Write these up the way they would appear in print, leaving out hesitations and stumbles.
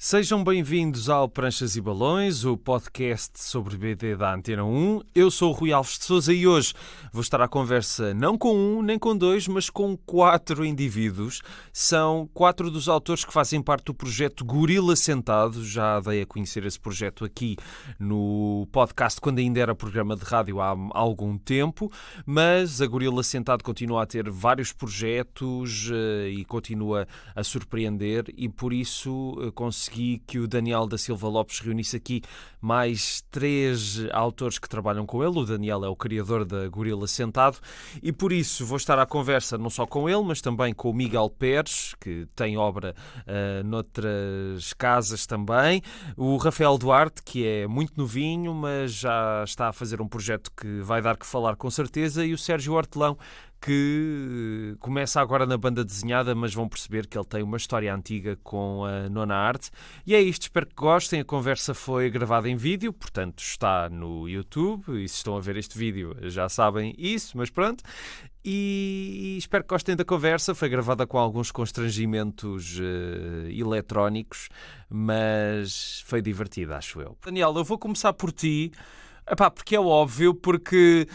Sejam bem-vindos ao Pranchas e Balões, o podcast sobre BD da Antena 1. Eu sou o Rui Alves de Sousa e hoje vou estar à conversa não com um, nem com dois, mas com 4 indivíduos. São 4 dos autores que fazem parte do projeto Gorila Sentado. Já dei a conhecer esse projeto aqui no podcast, quando ainda era programa de rádio há algum tempo, mas a Gorila Sentado continua a ter vários projetos e continua a surpreender, e por isso consegui que o Daniel da Silva Lopes reunisse aqui mais 3 autores que trabalham com ele. O Daniel é o criador da Gorila Sentado e por isso vou estar à conversa não só com ele, mas também com o Miguel Pérez, que tem obra noutras casas também, o Rafael Duarte, que é muito novinho, mas já está a fazer um projeto que vai dar que falar com certeza, e o Sérgio Hortelão, que começa agora na banda desenhada, mas vão perceber que ele tem uma história antiga com a nona arte. E é isto, espero que gostem. A conversa foi gravada em vídeo, portanto está no YouTube, e se estão a ver este vídeo já sabem isso, mas pronto. E espero que gostem da conversa. Foi gravada com alguns constrangimentos eletrónicos, mas foi divertida, acho eu. Daniel, eu vou começar por ti. Epá, porque é óbvio, porque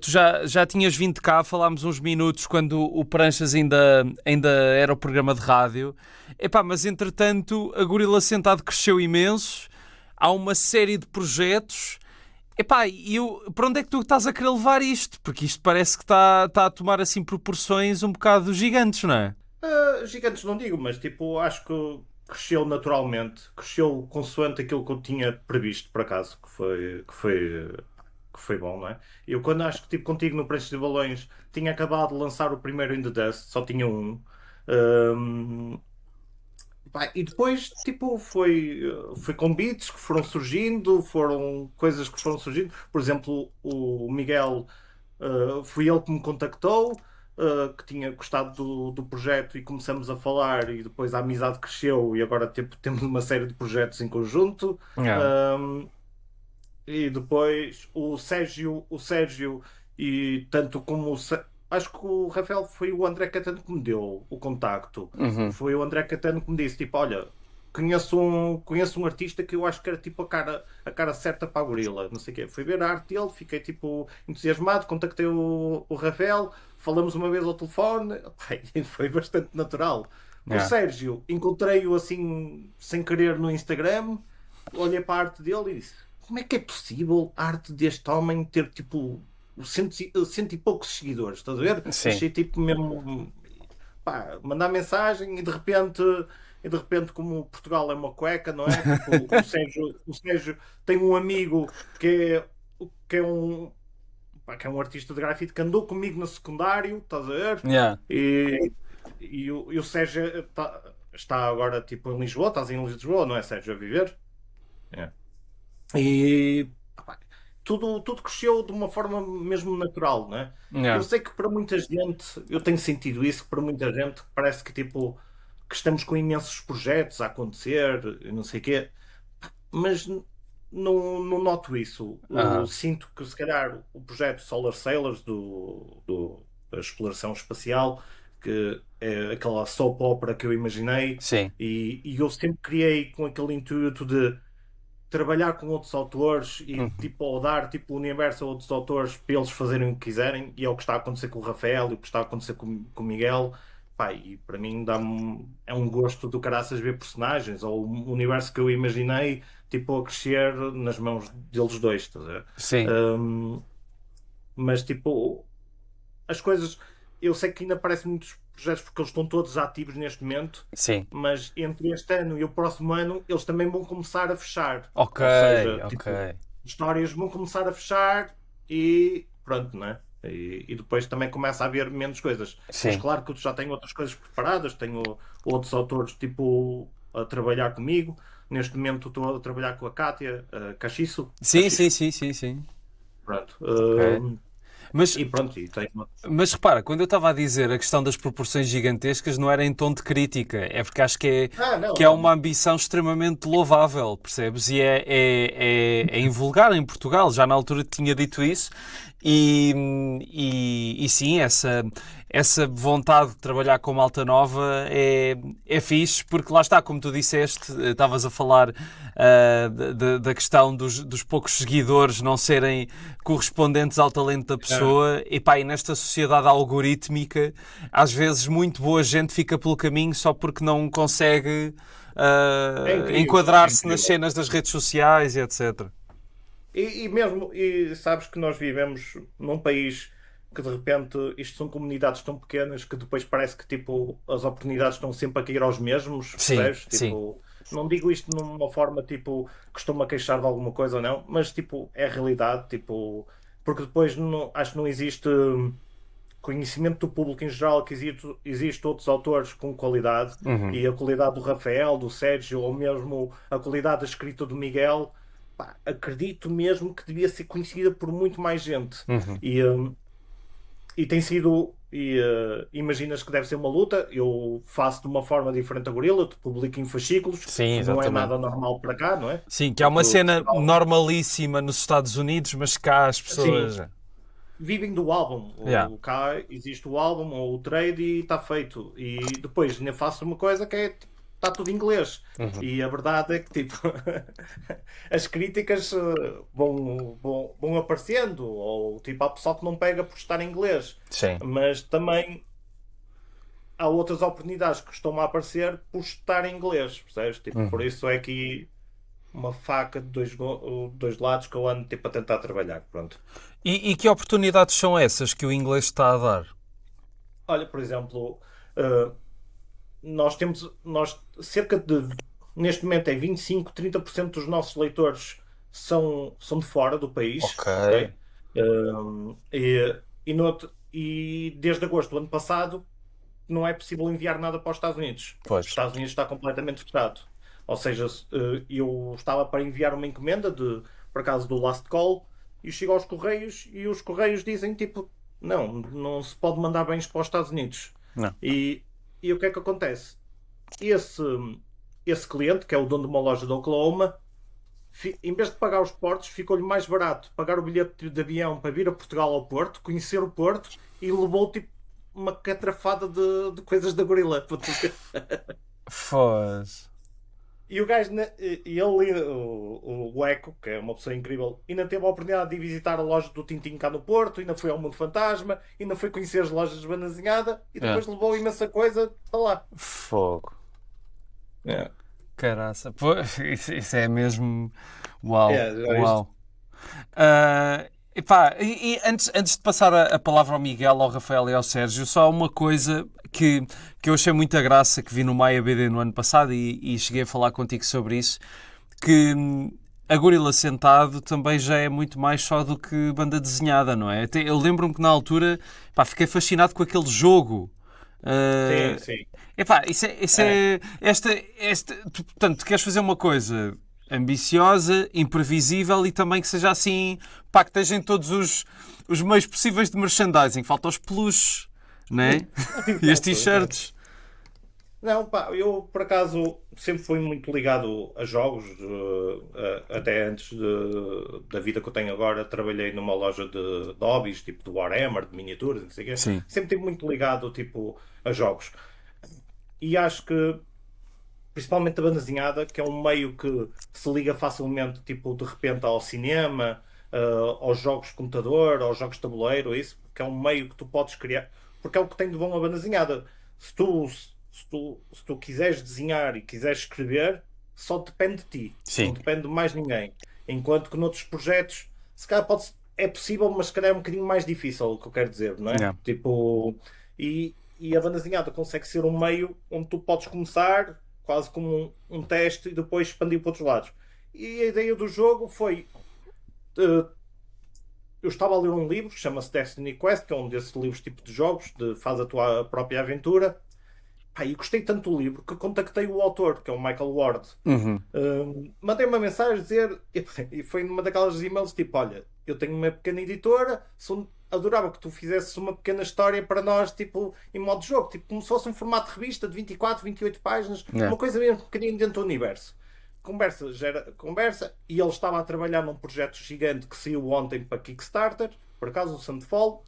tu já tinhas vindo cá, falámos uns minutos quando o Pranchas ainda era o programa de rádio. Epá, mas entretanto a Gorila Sentado cresceu imenso, há uma série de projetos. Epá, para onde é que tu estás a querer levar isto? Porque isto parece que está a tomar assim proporções um bocado gigantes, não é? Gigantes não digo, mas tipo, acho que cresceu naturalmente, cresceu consoante aquilo que eu tinha previsto, por acaso, que foi bom, não é? Eu quando acho que tipo contigo no Preço de Balões tinha acabado de lançar o primeiro In The Dust, só tinha um. Pá, e depois tipo foi com beats que foram surgindo, foram coisas que foram surgindo. Por exemplo, o Miguel, foi ele que me contactou, que tinha gostado do projeto, e começamos a falar, e depois a amizade cresceu e agora tipo, temos uma série de projetos em conjunto. Yeah. E depois o Sérgio e tanto como acho que o Rafael foi o André Catano que me deu o contacto. Uhum. Foi o André Catano que me disse tipo, olha, conheço um artista que eu acho que era tipo a cara certa para a Gorila, não sei o quê. Fui ver a arte dele, fiquei tipo entusiasmado, contactei o Rafael, falamos uma vez ao telefone. Pá, e foi bastante natural. O Yeah. Sérgio, encontrei-o assim sem querer no Instagram, olhei para a arte dele e disse: como é que é possível a arte deste homem ter tipo cento e poucos seguidores? Estás a ver? Sim. Achei tipo mesmo, pá, mandar mensagem e de repente, como Portugal é uma cueca, não é? Tipo, o Sérgio tem um amigo que é um artista de grafite que andou comigo no secundário, estás a ver? Yeah. E o Sérgio está agora tipo em Lisboa, estás em Lisboa, não é, Sérgio, a viver? É. E pá, tudo cresceu de uma forma mesmo natural, não é? Eu Yeah. sei que para muita gente, eu tenho sentido isso, que para muita gente parece que tipo que estamos com imensos projetos a acontecer, e não sei o quê, mas não noto isso. Eu Aham. sinto que se calhar o projeto Solar Sailors da exploração espacial, que é aquela soap opera que eu imaginei, Sim. e eu sempre criei com aquele intuito de trabalhar com outros autores e Uhum. tipo, ou dar tipo, o universo a outros autores para eles fazerem o que quiserem, e é o que está a acontecer com o Rafael e o que está a acontecer com o Miguel. Pá, e para mim é um gosto do caraças ver personagens ou o universo que eu imaginei tipo, a crescer nas mãos deles dois, estás a ver? Sim. Hum, mas tipo, as coisas, eu sei que ainda aparecem muitos projetos porque eles estão todos ativos neste momento, Sim. mas entre este ano e o próximo ano eles também vão começar a fechar. Ok, Ou seja, ok. tipo, histórias vão começar a fechar e pronto, né? E depois também começa a haver menos coisas. Mas Sim. claro que eu já tenho outras coisas preparadas, tenho outros autores tipo a trabalhar comigo. Neste momento estou a trabalhar com a Kátia Cachiço. Sim, sim, Cachiço, sim, sim, sim. pronto. Ok. Mas E pronto, e tenho. Mas repara, quando eu estava a dizer a questão das proporções gigantescas, não era em tom de crítica, é porque acho Não, que é não. uma ambição extremamente louvável, percebes? E é invulgar em Portugal, já na altura tinha dito isso, E sim, essa vontade de trabalhar com malta nova é fixe, porque lá está, como tu disseste, estavas a falar da questão dos poucos seguidores não serem correspondentes ao talento da pessoa. E pá, e nesta sociedade algorítmica, às vezes muito boa gente fica pelo caminho só porque não consegue enquadrar-se nas cenas das redes sociais e etc. E mesmo, e sabes que nós vivemos num país que de repente isto são comunidades tão pequenas que depois parece que tipo as oportunidades estão sempre a cair aos mesmos, Sim, percebes? sim. Tipo, não digo isto numa forma tipo que estou-me a queixar de alguma coisa ou não, mas tipo, é a realidade, tipo, porque depois acho que não existe conhecimento do público em geral que existe outros autores com qualidade Uhum, e a qualidade do Rafael, do Sérgio ou mesmo a qualidade da escrita do Miguel, pá, acredito mesmo que devia ser conhecida por muito mais gente uhum. e tem sido imaginas que deve ser uma luta. Eu faço de uma forma diferente a Gorila, te publico em fascículos, Sim, que não é exatamente. nada normal para cá, não é? Sim, que é Porque uma cena Portugal, normalíssima nos Estados Unidos, mas cá as assim, pessoas. vivem do álbum. Yeah. Cá existe o álbum ou o trade e está feito. E depois ainda faço uma coisa que é tipo, está tudo em inglês. Uhum. E a verdade é que tipo as críticas vão aparecendo, ou tipo há pessoal que não pega por estar em inglês. Sim. Mas também há outras oportunidades que estão a aparecer por estar em inglês, percebes? Tipo, por Uhum. isso é que uma faca de dois lados que eu ando tipo, a tentar trabalhar. Pronto. E que oportunidades são essas que o inglês está a dar? Olha, por exemplo, uh, nós cerca de, neste momento é 25, 30% dos nossos leitores são de fora do país, Ok. ok? E desde agosto do ano passado não é possível enviar nada para os Estados Unidos. Os Pois. Estados Unidos está completamente fechado. Ou seja, eu estava para enviar uma encomenda por acaso do Last Call e chego aos Correios e os Correios dizem tipo, não se pode mandar bens para os Estados Unidos. Não. E, e o que é que acontece? Esse, esse cliente, que é o dono de uma loja de Oklahoma, em vez de pagar os portos, ficou-lhe mais barato pagar o bilhete de avião para vir a Portugal ao Porto, conhecer o Porto e levou tipo uma catrafada de coisas da gorila. Para tu ver. Foz. E o gajo, e ele, o Eco, que é uma pessoa incrível, ainda teve a oportunidade de ir visitar a loja do Tintin cá no Porto, ainda foi ao Mundo Fantasma, ainda foi conhecer as lojas de Banazinhada e É. depois levou imensa coisa para lá. Fogo. É, Caraça. Pois, isso é mesmo. Uau. é isto. Uau. Epá, e antes de passar a palavra ao Miguel, ao Rafael e ao Sérgio, só uma coisa que eu achei muita graça, que vi no Maia BD no ano passado e cheguei a falar contigo sobre isso, que a Gorila Sentado também já é muito mais só do que banda desenhada, não é? Até, eu lembro-me que na altura, pá, fiquei fascinado com aquele jogo. Sim, Uh, sim. Epá, isso É. é portanto, tu queres fazer uma coisa ambiciosa, imprevisível e também que seja assim, pá, que esteja em todos os meios possíveis de merchandising. Falta os peluches, né? E as Exato, exato. t-shirts. Não, pá, eu por acaso sempre fui muito ligado a jogos, até antes da vida que eu tenho agora, trabalhei numa loja de hobbies, tipo de Warhammer, de miniaturas, não sei o quê. Sim. Sempre estive muito ligado, tipo, a jogos. E acho que, principalmente a banda desenhada, que é um meio que se liga facilmente, tipo, de repente ao cinema, aos jogos de computador, aos jogos de tabuleiro, isso, que é um meio que tu podes criar, porque é o que tem de bom a banda desenhada. Se tu quiseres desenhar e quiseres escrever, só depende de ti, não Sim. depende de mais ninguém. Enquanto que noutros projetos, se calhar é possível, mas se calhar é um bocadinho mais difícil, o que eu quero dizer, não é? Yeah. Tipo, e a banda desenhada consegue ser um meio onde tu podes começar quase como um teste e depois expandir para outros lados. E a ideia do jogo foi. eh, eu estava a ler um livro que chama-se Destiny Quest, que é um desses livros tipo de jogos, de faz a tua própria aventura. Pá, e gostei tanto do livro que contactei o autor, que é o Michael Ward. Uhum. Mandei uma mensagem a dizer, e foi numa daquelas e-mails tipo: Olha, eu tenho uma pequena editora, adorava que tu fizesses uma pequena história para nós, tipo, em modo de jogo, tipo, como se fosse um formato de revista de 24, 28 páginas, Yeah. uma coisa mesmo pequenina dentro do universo. Conversa gera conversa, e ele estava a trabalhar num projeto gigante que saiu ontem para Kickstarter. por acaso, o Sandfall.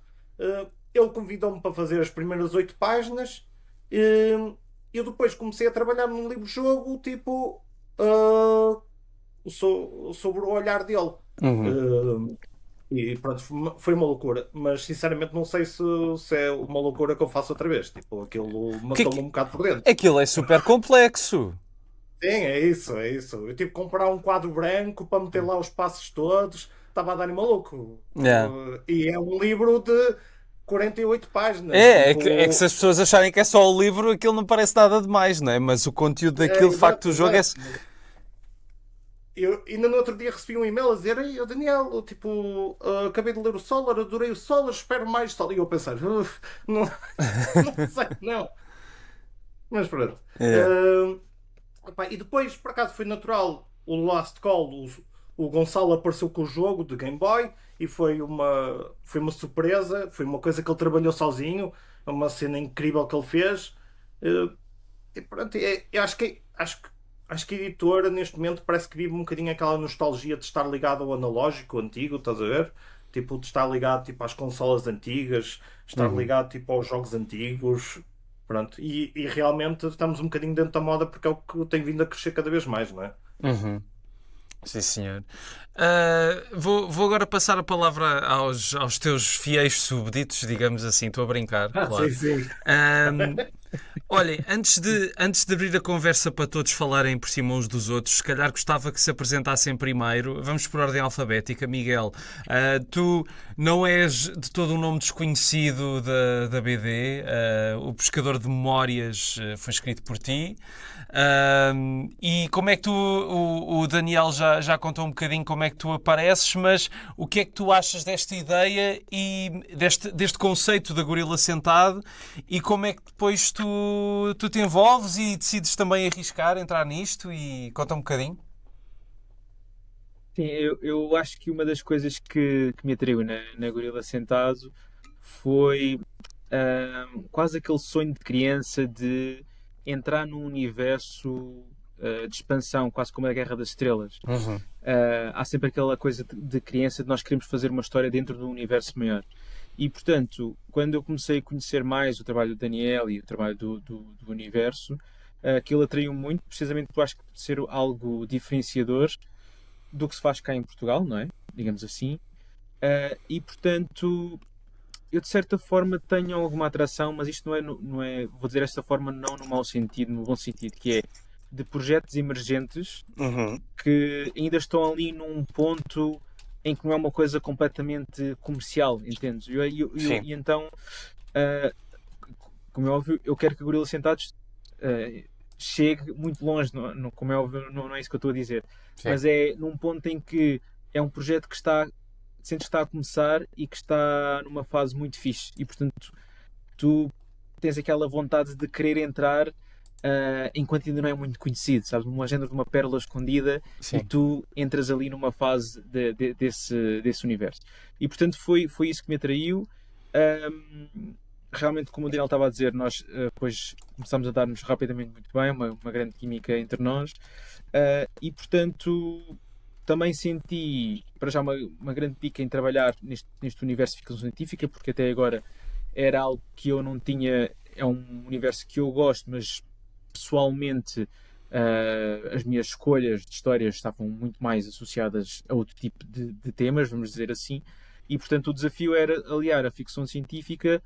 Ele convidou-me para fazer as primeiras 8 páginas. Eu depois comecei a trabalhar num livro-jogo, tipo, sobre o olhar dele. Uhum. E pronto, foi uma loucura. Mas sinceramente não sei se é uma loucura que eu faço outra vez. Tipo, aquilo Que, matou-me um bocado por dentro. aquilo é super complexo. Sim, é isso, é isso. Eu tive que comprar um quadro branco para meter lá os passos todos. Estava a dar maluco. Yeah. E é um livro de 48 páginas. É que se Tipo, as pessoas acharem que é só o livro, aquilo não parece nada demais, não é? Mas o conteúdo daquilo, de facto, exato, o jogo é. exato. Eu ainda no outro dia recebi um e-mail a dizer: Ei, Daniel, tipo, acabei de ler o Solar, adorei o Solar, espero mais Solar. E eu pensei: não, não sei, não. Mas pronto. É. Epá, e depois, por acaso, foi natural o Last Call. O Gonçalo apareceu com o jogo de Game Boy e foi uma surpresa. Foi uma coisa que ele trabalhou sozinho. Uma cena incrível que ele fez. Eh, E pronto, eu acho que a editora neste momento parece que vive um bocadinho aquela nostalgia de estar ligado ao analógico, ao antigo, estás a ver? Tipo, de estar ligado tipo, às consolas antigas, estar Uhum. ligado tipo, aos jogos antigos. Pronto, e realmente estamos um bocadinho dentro da moda porque é o que tem vindo a crescer cada vez mais, não é? Uhum. Sim, senhor. Vou agora passar a palavra aos teus fiéis súbditos, digamos assim. Estou a brincar, Sim, claro. sim. Ahm, Olhem, antes de abrir a conversa para todos falarem por cima uns dos outros, se calhar gostava que se apresentassem primeiro. Vamos por ordem alfabética. Miguel, tu não és de todo um nome desconhecido da BD. O Pescador de Memórias foi escrito por ti. E como é que o Daniel já contou um bocadinho como é que tu apareces, mas o que é que tu achas desta ideia e deste conceito da gorila sentado e como é que depois tu te envolves e decides também arriscar, entrar nisto e conta um bocadinho? Sim, eu acho que uma das coisas que me atraiu na Gorila Sentado foi quase aquele sonho de criança de entrar num universo de expansão, quase como a Guerra das Estrelas. Uhum. Há sempre aquela coisa de criança de nós queremos fazer uma história dentro de um universo maior. E, portanto, quando eu comecei a conhecer mais o trabalho do Daniel e o trabalho do universo, aquilo atraiu muito, precisamente porque eu acho que pode ser algo diferenciador do que se faz cá em Portugal, não é? Digamos assim. E portanto, eu de certa forma tenho alguma atração, mas isto não é, vou dizer desta forma, não no mau sentido, no bom sentido, que é de projetos emergentes Uhum. que ainda estão ali num ponto em que não é uma coisa completamente comercial, entendes? Sim. E então, ah, como é óbvio, eu quero que a Gorila Sentados chegue muito longe, como é óbvio, não é isso que eu estou a dizer, Sim. mas é num ponto em que é um projeto que sentes que está a começar e que está numa fase muito fixe e portanto tu tens aquela vontade de querer entrar enquanto ainda não é muito conhecido, sabes? Uma agenda de uma pérola escondida e Sim. tu entras ali numa fase desse universo. E portanto foi isso que me atraiu. Realmente, como o Daniel estava a dizer, nós depois começámos a dar-nos rapidamente muito bem, uma grande química entre nós. E portanto também senti para já uma grande pica em trabalhar neste universo de ficção científica, porque até agora era algo que eu não tinha. É um universo que eu gosto, mas pessoalmente as minhas escolhas de histórias estavam muito mais associadas a outro tipo de temas, vamos dizer assim, e portanto o desafio era aliar a ficção científica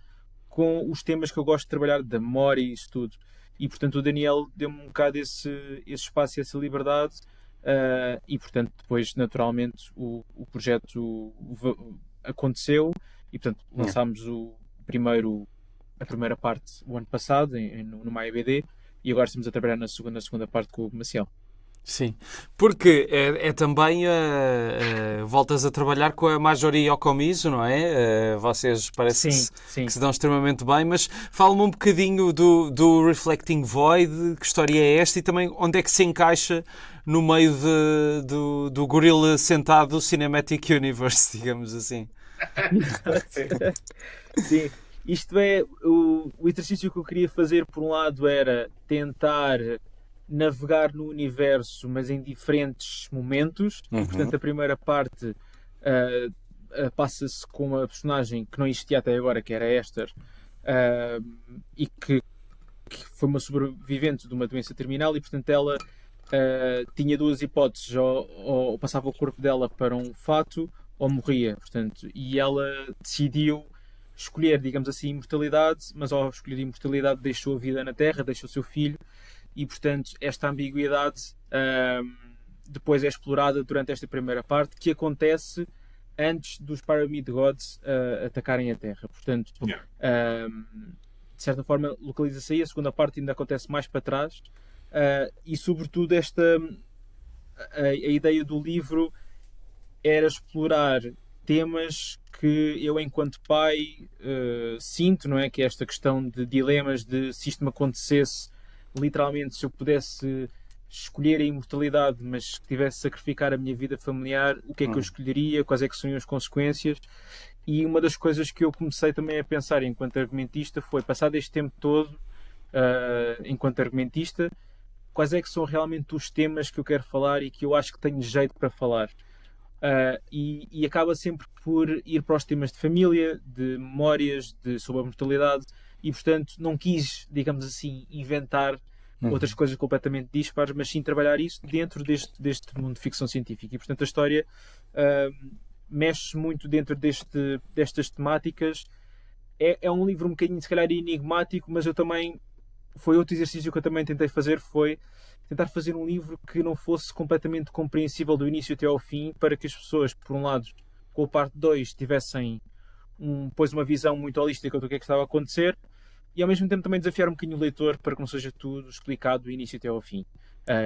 com os temas que eu gosto de trabalhar, da memória e isso tudo. E portanto o Daniel deu-me um bocado esse espaço e essa liberdade, e portanto depois naturalmente o projeto aconteceu e portanto Yeah. lançámos a primeira parte o ano passado no MyBD e agora estamos a trabalhar na segunda parte com o Maciel. Sim, porque é também voltas a trabalhar com a Majori Yokomizo, não é? Vocês parece Sim, que sim. se dão extremamente bem, mas fala-me um bocadinho do Reflecting Void, que história é esta e também onde é que se encaixa no meio do gorila sentado Cinematic Universe, digamos assim. Sim, isto é o exercício que eu queria fazer. Por um lado, era tentar navegar no universo, mas em diferentes momentos. E Uhum. portanto, a primeira parte, passa-se com uma personagem que não existia até agora, que era a Esther, e que foi uma sobrevivente de uma doença terminal, e portanto ela tinha duas hipóteses: ou passava o corpo dela para um fato ou morria, portanto, e ela decidiu escolher, digamos assim, imortalidade, mas ao escolher imortalidade deixou a vida na Terra, deixou o seu filho, e portanto esta ambiguidade depois é explorada durante esta primeira parte, que acontece antes dos Pyramid Gods atacarem a Terra. Portanto, de certa forma localiza-se aí. A segunda parte ainda acontece mais para trás, e sobretudo a ideia do livro era explorar temas que eu, enquanto pai, sinto, não é? Que é esta questão de dilemas, de se isto me acontecesse, literalmente, se eu pudesse escolher a imortalidade, mas que tivesse de sacrificar a minha vida familiar, o que é que eu escolheria, quais é que são as consequências. E uma das coisas que eu comecei também a pensar enquanto argumentista foi, passado este tempo todo, enquanto argumentista, quais é que são realmente os temas que eu quero falar e que eu acho que tenho jeito para falar. E acaba sempre por ir para os temas de família, de memórias, sobre a mortalidade, e portanto não quis, digamos assim, inventar outras coisas completamente dispares, mas sim trabalhar isso dentro deste mundo de ficção científica. E portanto a história mexe muito dentro destas temáticas. É um livro um bocadinho, se calhar, enigmático, mas eu também, foi outro exercício que eu também tentei fazer, foi tentar fazer um livro que não fosse completamente compreensível do início até ao fim, para que as pessoas, por um lado, com a parte 2, tivessem depois uma visão muito holística do que é que estava a acontecer, e ao mesmo tempo também desafiar um bocadinho o leitor para que não seja tudo explicado do início até ao fim.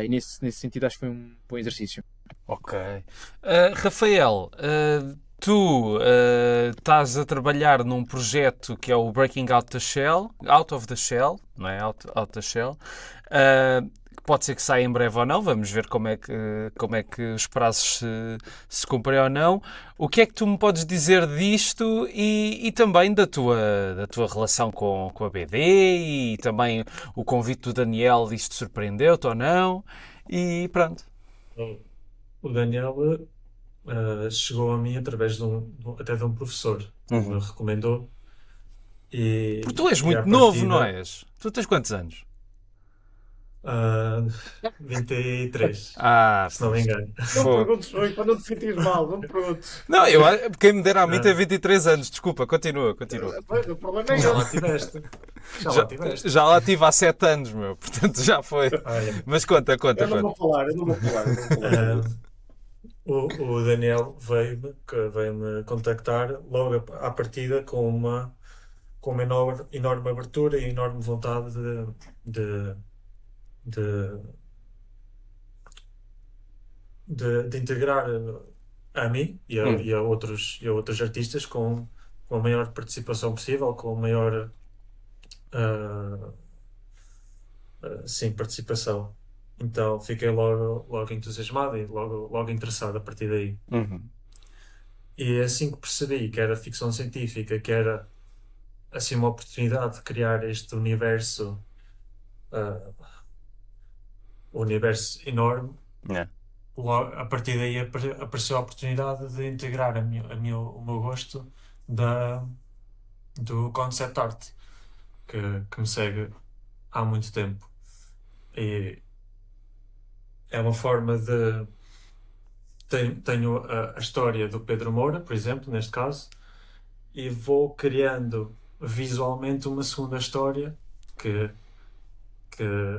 E nesse sentido acho que foi um bom exercício. Ok. Rafael, tu estás a trabalhar num projeto que é o Breaking Out of the Shell, não é? Out the Shell. Pode ser que saia em breve ou não, vamos ver como é que os prazos se cumprem ou não. O que é que tu me podes dizer disto e também da tua relação com a BD, e também o convite do Daniel, isto surpreendeu-te ou não? E pronto. O Daniel chegou a mim através até de um professor que me recomendou. Porque tu és muito à novo, partida, não és? Tu tens quantos anos? 23, se não me engano. Não me perguntes, Rui, para não te sentires mal, não me perguntes. Não, quem me dera a mim tem 23 anos, desculpa, continua. O problema é Já lá esse. tiveste. Já lá tiveste. Já lá tive há 7 anos, meu, portanto já foi. Olha, Mas conta. Eu não vou falar. o Daniel veio-me contactar logo à partida com uma enorme abertura e enorme vontade de integrar a mim e a outros artistas com a maior participação possível, com a maior participação. Então fiquei logo entusiasmado e logo interessado a partir daí. E assim que percebi que era ficção científica, que era assim uma oportunidade de criar este universo enorme, logo, a partir daí apareceu a oportunidade de integrar o meu gosto do concept art, que me segue há muito tempo. E é uma forma de... Tenho a história do Pedro Moura, por exemplo, neste caso, e vou criando visualmente uma segunda história que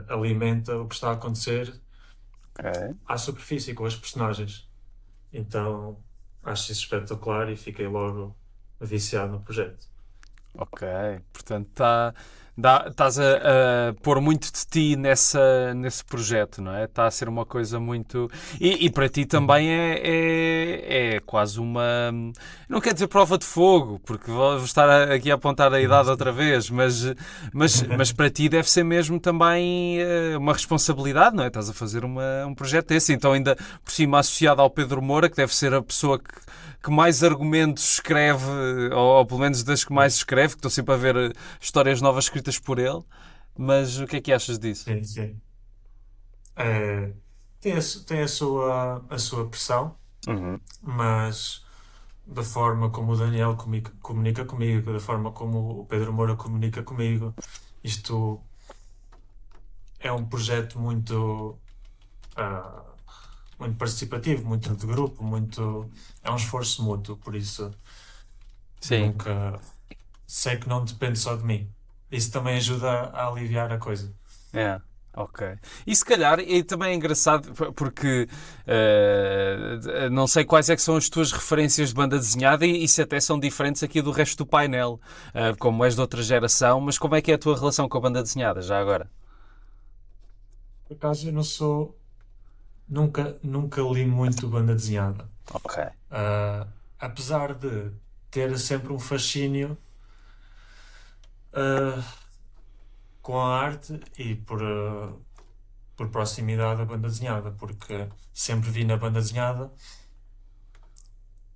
alimenta o que está a acontecer à superfície com as personagens. Então acho isso espetacular e fiquei logo viciado no projeto. Ok, portanto estás a pôr muito de ti nesse projeto, não é? Está a ser uma coisa muito... E para ti também é quase uma... Não quer dizer prova de fogo, porque vou estar aqui a apontar a idade outra vez, mas para ti deve ser mesmo também uma responsabilidade, não é? Estás a fazer um projeto desse, então ainda por cima associado ao Pedro Moura, que deve ser a pessoa que mais argumentos escreve, ou pelo menos das que mais escreve, que estou sempre a ver histórias novas escritas por ele. Mas o que é que achas disso? Sim. Tem a sua pressão, mas da forma como o Daniel comunica comigo, da forma como o Pedro Moura comunica comigo. Isto é um projeto ah, muito participativo, muito de grupo, é um esforço mútuo, por isso Sim. nunca sei que não depende só de mim. Isso também ajuda a aliviar a coisa. É, ok. E se calhar, e também é engraçado, porque não sei quais é que são as tuas referências de banda desenhada e se até são diferentes aqui do resto do painel, como és de outra geração, mas como é que é a tua relação com a banda desenhada, já agora? Por acaso eu não sou. Nunca li muito banda desenhada. Ok. Apesar de ter sempre um fascínio ah, com a arte e por proximidade à banda desenhada, porque sempre vi na banda desenhada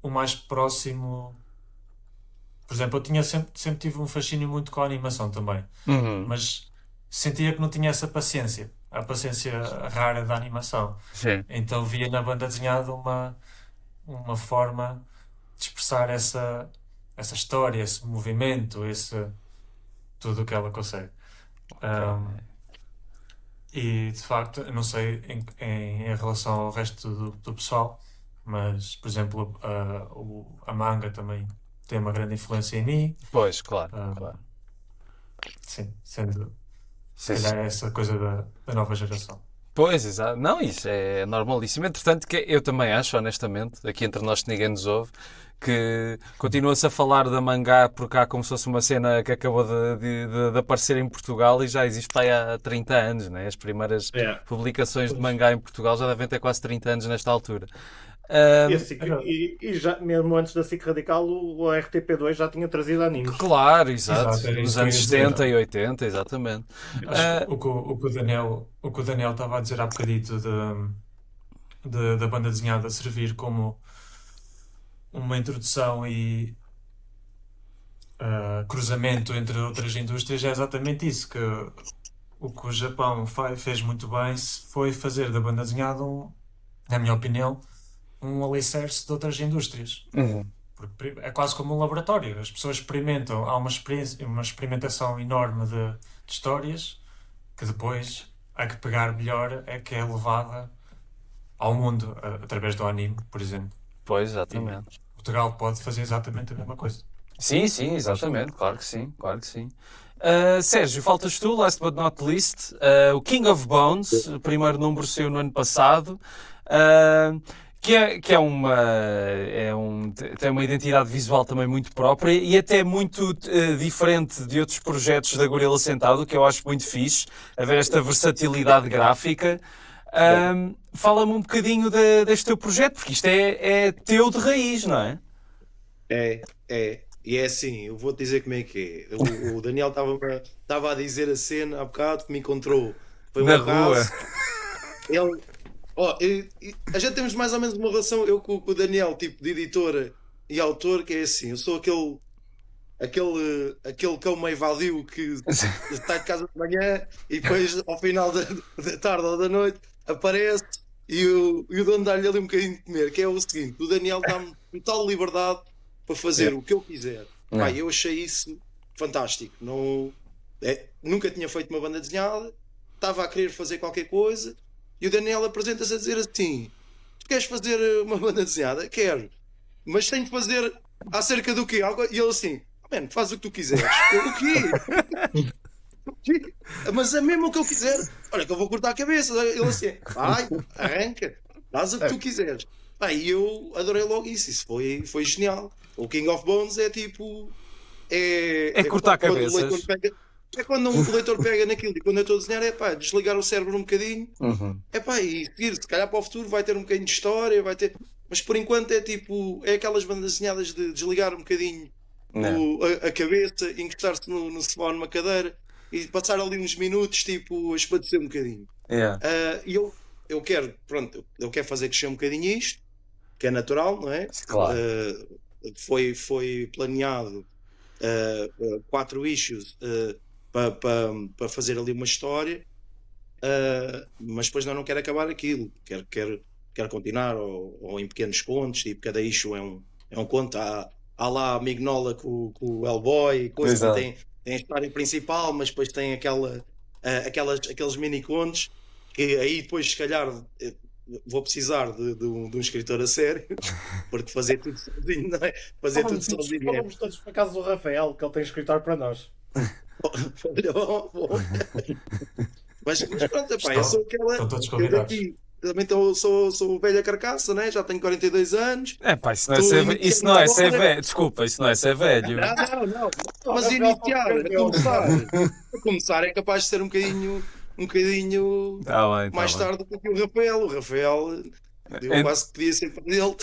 o mais próximo. Por exemplo, eu sempre tive um fascínio muito com a animação também, Uhum. mas sentia que não tinha essa paciência, a paciência rara da animação. Sim. Então via na banda desenhada uma forma de expressar essa história, esse movimento, tudo o que ela consegue. Um, e de facto, eu não sei em relação ao resto do pessoal, mas por exemplo, a manga também tem uma grande influência em mim. Pois, claro, Um, claro. sim, sendo se Sim, calhar essa coisa da nova geração. pois, exato. Não, isso é normalíssimo. Entretanto, que eu também acho, honestamente, aqui entre nós que ninguém nos ouve, que continua-se a falar da mangá por cá como se fosse uma cena que acabou de aparecer em Portugal e já existe aí há 30 anos, né? As primeiras É. publicações de Pois. mangá em Portugal já devem ter quase 30 anos nesta altura. E, Ahm, a SIC e já, mesmo antes da SIC Radical, o RTP2 já tinha trazido animes. claro, exato. Exato, era Nos isso que eu anos ia dizer. 70 e 80, exatamente. Acho Ah, que o que o Daniel estava a dizer há bocadito da banda desenhada servir como uma introdução e cruzamento entre outras indústrias é exatamente isso, que o que o Japão fez muito bem foi fazer da banda desenhada, na minha opinião, um alicerce de outras indústrias. uhum. Porque é quase como um laboratório. As pessoas experimentam, há uma experimentação enorme de histórias que depois a que pegar melhor é que é levada ao mundo através do anime, por exemplo. Pois, E exatamente. Portugal pode fazer exatamente a mesma coisa. Sim, sim, exatamente, claro que sim, claro que sim. Sérgio, faltas tu, last but not least, o King of Bones, o primeiro número saiu no ano passado, ah, que é tem uma identidade visual também muito própria e até muito diferente de outros projetos da Gorila Sentado, que eu acho muito fixe, haver esta versatilidade gráfica. Fala-me um bocadinho deste teu projeto, porque isto é teu de raiz, não é? É. E é assim, eu vou-te dizer como é que é. O Daniel estava a dizer a cena há bocado que me encontrou. Foi um Na rua. abraço. Ele, a gente temos mais ou menos uma relação, eu com o Daniel, tipo de editora e autor, que é assim, eu sou aquele cão meio vadio que está de casa de manhã e depois ao final da tarde ou da noite aparece e o dono dá-lhe ali um bocadinho de comer, que é o seguinte, o Daniel dá-me total liberdade para fazer o que eu quiser. Pá, eu achei isso fantástico. Nunca tinha feito uma banda desenhada, estava a querer fazer qualquer coisa e o Daniel apresenta-se a dizer assim: tu queres fazer uma banda desenhada? Quero, mas tenho de fazer acerca do quê? E ele assim: mano, faz o que tu quiseres. Eu, o quê? O quê? Mas é mesmo o que eu quiser. Olha que eu vou cortar a cabeça. Ele assim: vai, arranca, faz o que tu quiseres. E eu adorei logo isso. Isso foi genial. O King of Bones é tipo. É cortar quando cabeças. o leitor pega, é quando o leitor pega naquilo e quando eu estou a desenhar é desligar o cérebro um bocadinho e seguir, se calhar para o futuro vai ter um bocadinho de história, vai ter, mas por enquanto é tipo, é aquelas bandas desenhadas de desligar um bocadinho a cabeça, encostar-se no sofá numa cadeira e passar ali uns minutos tipo a espadecer um bocadinho. E eu quero, pronto, eu quero fazer crescer um bocadinho isto, que é natural, não é? Claro. Foi planeado 4 issues para fazer ali uma história, mas depois não quero acabar aquilo, quero continuar ou em pequenos pontos, tipo cada issue é É um conto, há lá a Mignola com o Hellboy, coisa Exato. que tem a história principal, mas depois tem aqueles mini contos que aí depois se calhar vou precisar de um escritor a sério, porque fazer tudo sozinho, não é? Fazer tudo sozinho é. Falamos todos por causa do Rafael, que ele tem escritório para nós. Olha, bom. Mas pronto, epá, eu sou aquela. Estão todos Eu convidados. daqui também sou velha carcaça, né? Já tenho 42 anos. É pá, isso não é ser velho. Desculpa, isso não é ser velho. Não. Mas iniciar, a começar é capaz de ser um bocadinho Tá bem, mais tarde do que o Rafael. O Rafael, eu quase que podia ser para dele.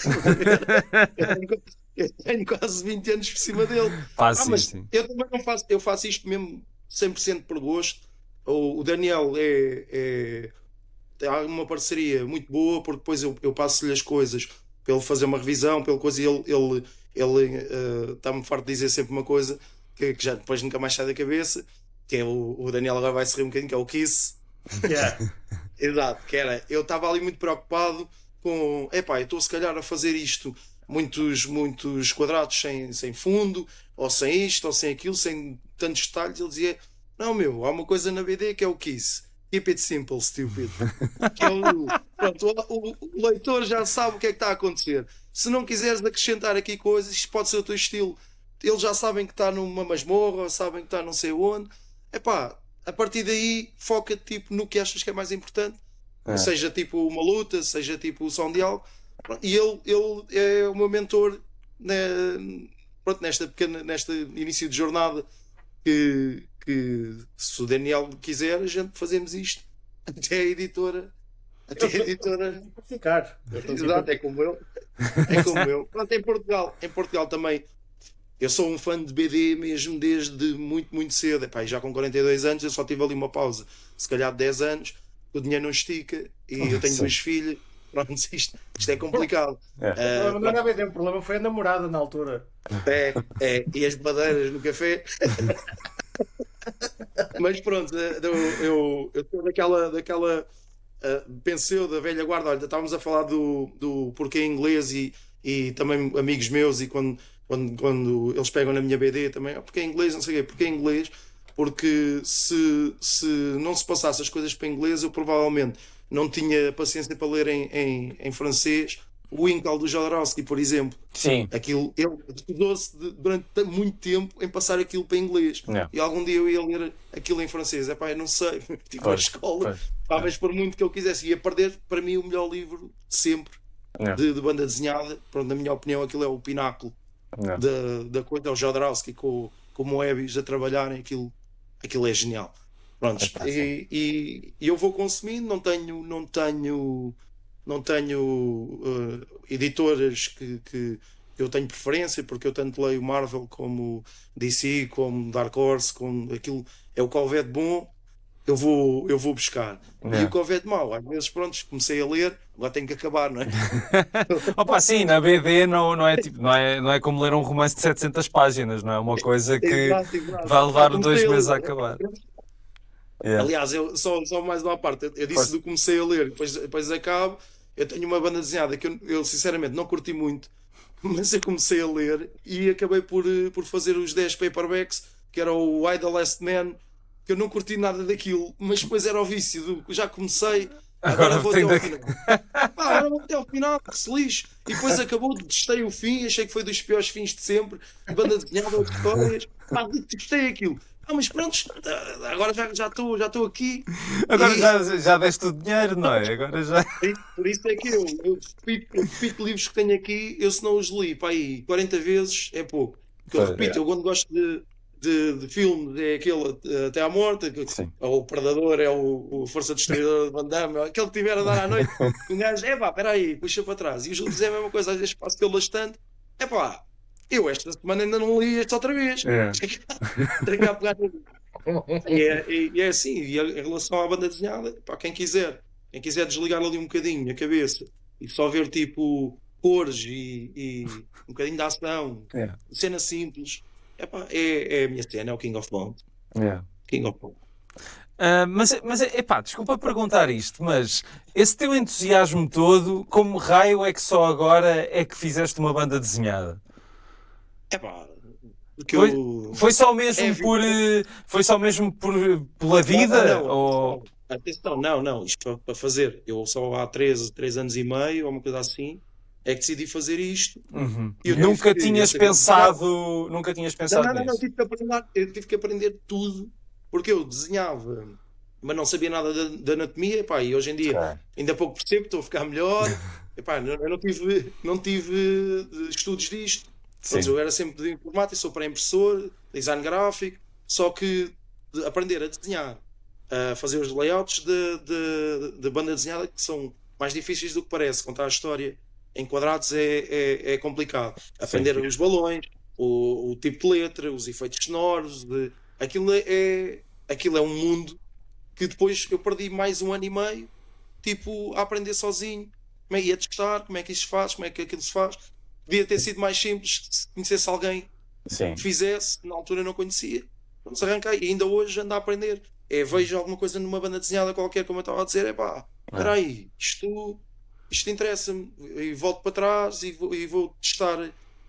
Eu tenho quase 20 anos por cima dele. Mas sim. eu também não faço, eu faço isto mesmo 100% por gosto. O Daniel há uma parceria muito boa, porque depois eu passo-lhe as coisas para ele fazer uma revisão, pela coisa, e ele está-me farto de dizer sempre uma coisa que já depois nunca mais sai da cabeça, que é o Daniel agora vai se rir um bocadinho, que é o Kiss. Exato, que era, eu estava ali muito preocupado com, eu estou se calhar a fazer isto muitos quadrados sem fundo, ou sem isto, ou sem aquilo, sem tantos detalhes. Ele dizia, não meu, há uma coisa na BD que é o Kiss. Keep it simple, stupid. Que é o leitor já sabe o que é que está a acontecer. Se não quiseres acrescentar aqui coisas, isto pode ser o teu estilo. Eles já sabem que está numa masmorra, sabem que está não sei onde. A partir daí, foca-te tipo, no que achas que é mais importante. Seja tipo uma luta, seja tipo o som de algo. E ele é o meu mentor neste início de jornada que se o Daniel quiser, a gente fazemos isto até a editora Ficar. exato, é como eu. Pronto, em Portugal também eu sou um fã de BD mesmo desde muito, muito cedo. Já com 42 anos eu só tive ali uma pausa, se calhar de 10 anos, o dinheiro não estica e eu tenho 2 filhos. Pronto, isto é complicado. Não era BD, o problema foi a namorada na altura. E as madeiras no café. Mas pronto, eu sou daquela penseu da velha guarda. Olha, estávamos a falar do porquê inglês e também amigos meus, e quando eles pegam na minha BD também, porque é inglês, não sei o quê, porque é inglês, porque se não se passasse as coisas para inglês, eu provavelmente não tinha paciência para ler em francês. O Incal do Jodorowsky, por exemplo, Sim. Aquilo, ele estudou-se durante muito tempo em passar aquilo para inglês. E algum dia eu ia ler aquilo em francês. Eu não sei, tipo na escola, talvez por muito que eu quisesse, ia perder para mim o melhor livro de sempre de banda desenhada. Pronto, na minha opinião, aquilo é o pináculo da coisa. É o Jodorowsky com o Moebius a trabalharem, aquilo é genial. Pronto, e eu vou consumindo, não tenho editoras que eu tenho preferência, porque eu tanto leio Marvel como DC, como Dark Horse, como aquilo é o que houver de bom, eu vou buscar. E o que houver de mau, às vezes, pronto, comecei a ler, agora tenho que acabar, não é? Sim, na BD não é como ler um romance de 700 páginas, não é uma coisa que Exato. vai levar 2 meses a acabar. Aliás, eu só mais uma parte, eu disse do comecei a ler, depois acabo. Eu tenho uma banda desenhada que eu sinceramente não curti muito, mas eu comecei a ler e acabei por fazer os 10 paperbacks, que era o Why the Last Man, que eu não curti nada daquilo, mas depois era o vício já comecei, agora vou até ao final. Agora vou até ao final, que se lixe. E depois acabou, detestei o fim, achei que foi dos piores fins de sempre, banda desenhada, histórias, detestei aquilo. Mas pronto, agora já estou aqui. Agora já deste o dinheiro, não é? Agora já. Por isso é que eu repito livros que tenho aqui, eu se não os li para aí 40 vezes é pouco. Porque eu repito, eu quando gosto de filmes é aquele Até à Morte, o Predador, é o Força Destruidora de Van Damme, aquele que tiver a dar à noite, um gajo, espera aí, puxa para trás. E os livros é a mesma coisa, às vezes passo pelo bastante, eu esta semana ainda não li este outra vez. Tenho que pegar no livro. E é assim, e em relação à banda desenhada, quem quiser desligar ali um bocadinho a cabeça e só ver tipo cores e um bocadinho de ação, cena simples, é a minha cena, é o King of Bones. King of Bones. Mas epá, desculpa perguntar isto, mas esse teu entusiasmo todo, como raio é que só agora é que fizeste uma banda desenhada? Epá, porque Foi só mesmo pela vida? Não, Ou... atenção, não, isto para fazer. Eu só há 3 anos e meio, ou uma coisa assim, é que decidi fazer isto. Uhum. E eu Nunca tive que- tinhas eu- pensado Não, nisso? eu tive que aprender tudo, porque eu desenhava, mas não sabia nada da anatomia, pá, e hoje em dia ainda pouco percebo, estou a ficar melhor. Epá, eu não tive estudos disto. Pronto, Sim. eu era sempre de informática, sou para impressor, design gráfico, só que de aprender a desenhar, a fazer os layouts de banda desenhada, que são mais difíceis do que parece. Contar a história em quadrados é complicado. Aprender os balões, o tipo de letra, os efeitos sonoros, aquilo é um mundo que depois eu perdi mais 1 ano e meio, tipo, a aprender sozinho, e a testar como é que isto se faz, como é que aquilo se faz. Podia ter sido mais simples se conhecesse alguém Sim. que fizesse, na altura não conhecia. Vamos arrancar, e ainda hoje ando a aprender. Vejo alguma coisa numa banda desenhada qualquer, como eu estava a dizer, espera aí, isto interessa-me, e volto para trás e vou testar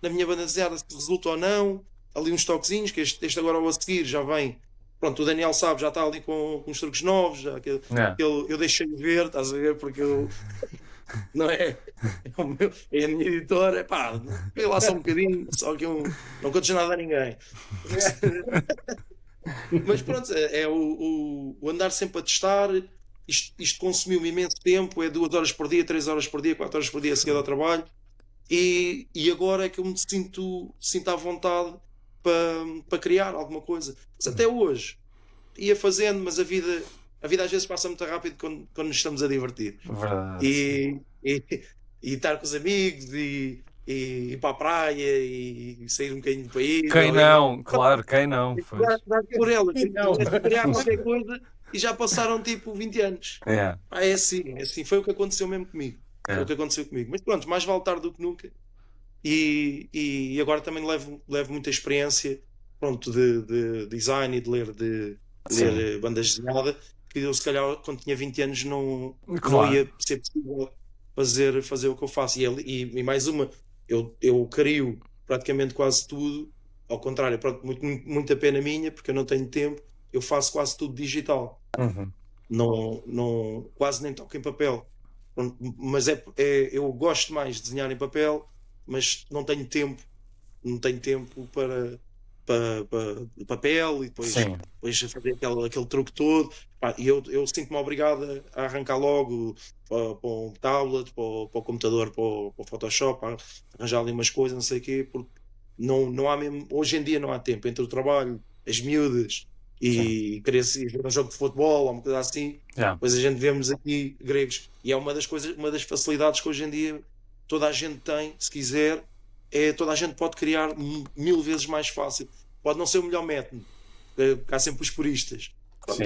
na minha banda desenhada se resulta ou não. Ali uns toquezinhos, que este agora ao a seguir já vem. Pronto, o Daniel sabe, já está ali com uns truques novos, já que eu deixei de ver, estás a ver, porque eu não é a minha editora, vê lá só um bocadinho, só que eu não contes nada a ninguém. Mas pronto, é o andar sempre a testar. Isto consumiu-me imenso tempo, é 2 horas por dia, 3 horas por dia, 4 horas por dia a seguir ao trabalho, e agora é que eu me sinto à vontade para criar alguma coisa. Mas até hoje ia fazendo, mas a vida às vezes passa muito rápido quando nos estamos a divertir. Verdade. E estar com os amigos e ir para a praia e sair um bocadinho do país. Quem não? Claro, quem não? Dar por ela, Não. criar qualquer coisa, e já passaram tipo 20 anos. É assim, foi o que aconteceu mesmo comigo. Foi o que aconteceu comigo. Mas pronto, mais vale tarde do que nunca. E agora também levo muita experiência, pronto, de design e de ler bandas desenhadas, que eu se calhar quando tinha 20 anos não ia ser possível fazer o que eu faço. E mais uma, eu crio praticamente quase tudo, ao contrário, pronto, muita pena minha, porque eu não tenho tempo, eu faço quase tudo digital. Não, quase nem toco em papel. Mas eu gosto mais de desenhar em papel, mas não tenho tempo para papel, e depois fazer aquele truque todo. E eu sinto-me obrigado a arrancar logo para um tablet, para o computador, para o Photoshop, a arranjar ali umas coisas, não sei o quê, porque não há mesmo, hoje em dia não há tempo entre o trabalho, as miúdas e querer ver um jogo de futebol ou uma coisa assim. Depois a gente vemos aqui gregos, e é uma das facilidades que hoje em dia toda a gente tem, se quiser, toda a gente pode criar 1000 vezes mais fácil. Pode não ser o melhor método, há sempre os puristas,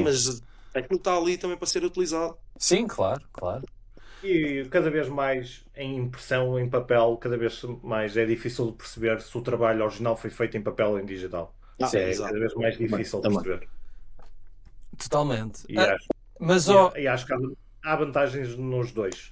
mas aquilo está ali também para ser utilizado. Sim, claro. E cada vez mais em impressão em papel, cada vez mais é difícil de perceber se o trabalho original foi feito em papel ou em digital. É cada vez mais difícil de perceber. Totalmente. Mas e acho que há vantagens nos dois.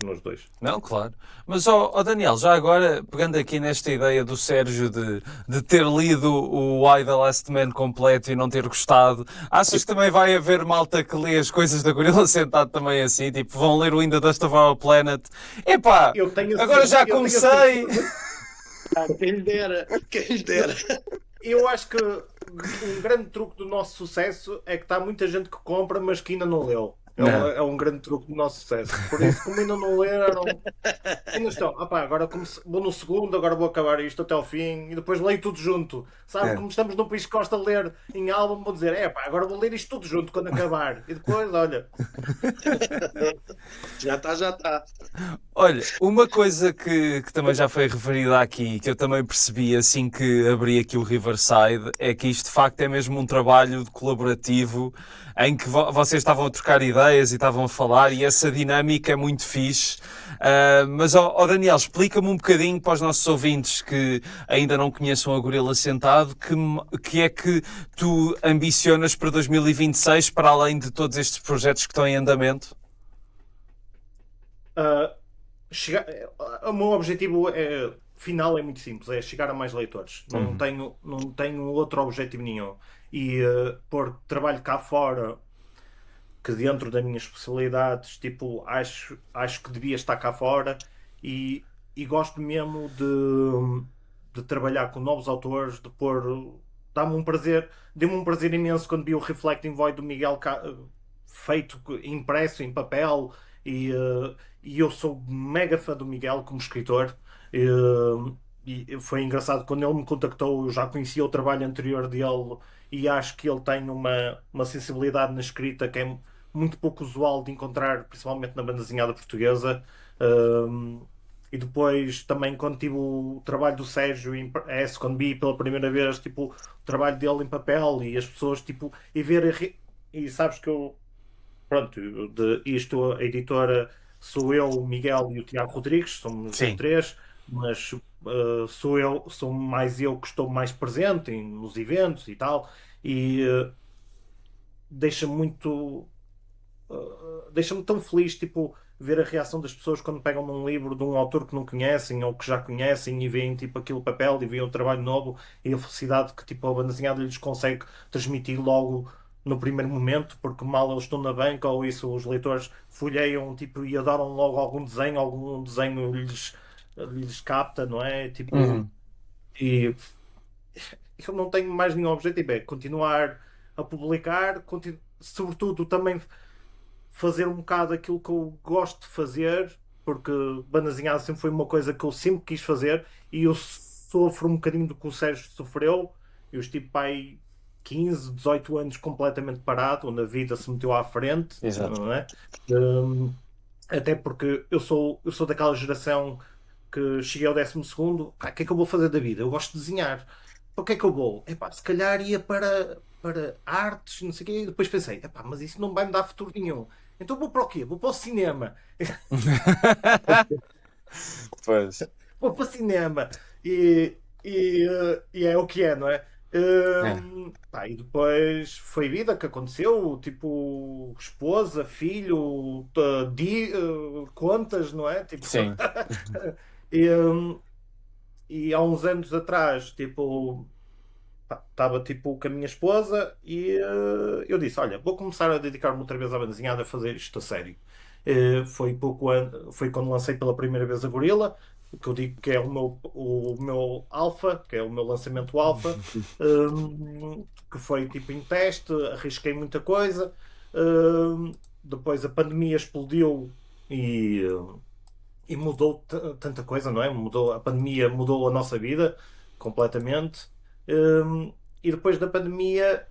Não, claro. Mas, Daniel, já agora, pegando aqui nesta ideia do Sérgio de ter lido o Why the Last Man completo e não ter gostado, achas que também vai haver malta que lê as coisas da Gorila Sentado também assim? Tipo, vão ler o In the Dust of Our Planet? Epá, agora já comecei! Quem lhe dera. Eu acho que um grande truque do nosso sucesso é que está muita gente que compra, mas que ainda não leu. É um grande truque do nosso sucesso. Por isso, como ainda não leram, ainda estão. Agora vou no segundo, agora vou acabar isto até ao fim e depois leio tudo junto. Sabe? Como estamos no País Costa a ler em álbum, vou dizer: agora vou ler isto tudo junto quando acabar. E depois, olha. Já está. Olha, uma coisa que também já foi referida aqui, que eu também percebi assim que abri aqui o Riverside, é que isto de facto é mesmo um trabalho colaborativo em que vocês estavam a trocar ideias ideias e estavam a falar, e essa dinâmica é muito fixe. Mas, Daniel, explica-me um bocadinho para os nossos ouvintes que ainda não conheçam a Gorila Sentado, que é que tu ambicionas para 2026, para além de todos estes projetos que estão em andamento? O meu objetivo final é muito simples, é chegar a mais leitores. Não tenho outro objetivo nenhum. E por trabalho cá fora, que dentro das minhas possibilidades, tipo, acho que devia estar cá fora, e gosto mesmo de trabalhar com novos autores, de pôr. Deu-me um prazer imenso quando vi o Reflecting Void do Miguel feito, impresso em papel, e eu sou mega fã do Miguel como escritor. E foi engraçado quando ele me contactou, eu já conhecia o trabalho anterior dele, e acho que ele tem uma sensibilidade na escrita que é muito pouco usual de encontrar, principalmente na banda desenhada portuguesa. E depois também quando tive o trabalho do Sérgio em quando vi pela primeira vez, tipo, o trabalho dele em papel, e as pessoas, tipo, e sabes que eu, pronto, a editora sou eu, o Miguel e o Tiago Rodrigues, somos os três, mas sou mais eu que estou mais presente nos eventos e tal, e deixa-me tão feliz, tipo, ver a reação das pessoas quando pegam num livro de um autor que não conhecem ou que já conhecem, e veem, tipo, aquele papel e veem o trabalho novo, e a felicidade que, tipo, a banda desenhada lhes consegue transmitir logo no primeiro momento, porque mal eles estão na banca ou isso, os leitores folheiam, tipo, e adoram logo algum desenho lhes capta, não é? Tipo, e eu não tenho mais nenhum objetivo, é continuar a publicar, sobretudo também fazer um bocado aquilo que eu gosto de fazer, porque banda desenhada sempre foi uma coisa que eu sempre quis fazer, e eu sofro um bocadinho do que o Sérgio sofreu. Eu estive pai 15, 18 anos completamente parado, onde a vida se meteu à frente. Exato. Não é? Até porque eu sou daquela geração que cheguei ao 12º, o que é que eu vou fazer da vida? Eu gosto de desenhar. Para o que é que eu vou? Se calhar ia para artes, não sei o quê, e depois pensei, mas isso não vai me dar futuro nenhum. Então vou para o quê? Vou para o cinema. Pois. Vou para o cinema. E é o que é, não é? E depois foi vida que aconteceu, tipo, esposa, filho, contas, não é? Tipo, sim. E há uns anos atrás, tipo, estava tipo com a minha esposa, e eu disse, olha, vou começar a dedicar-me outra vez à banda desenhada, a fazer isto a sério. Foi quando lancei pela primeira vez a Gorila, que eu digo que é o meu alfa, que é o meu lançamento alfa, que foi tipo em teste, arrisquei muita coisa. Depois a pandemia explodiu e mudou tanta coisa, não é? A pandemia mudou a nossa vida completamente. E depois da pandemia,